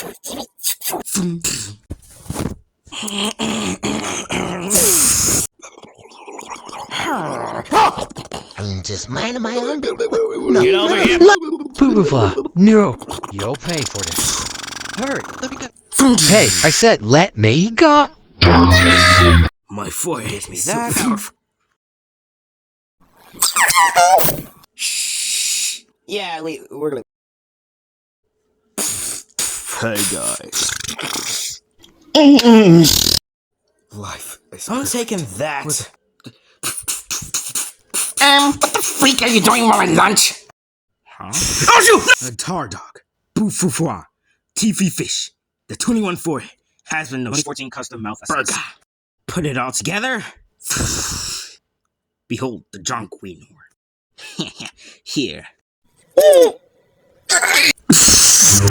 I'm just minding my own business. Get over here! Poofla, no. You'll pay for this. Hurry, let me go. Hey, I said let me go. My forehead is so powerful. Shh. Yeah, we're gonna. Hey guys. Life is. I'm taking that. What the freak are you doing while at lunch? Huh? Oh shoot! A tar dog. Boufoufoua. Tiffy fish. The 21 forehead has been the 2014 custom mouth burger. Put it all together. Behold the drunk we know. Here.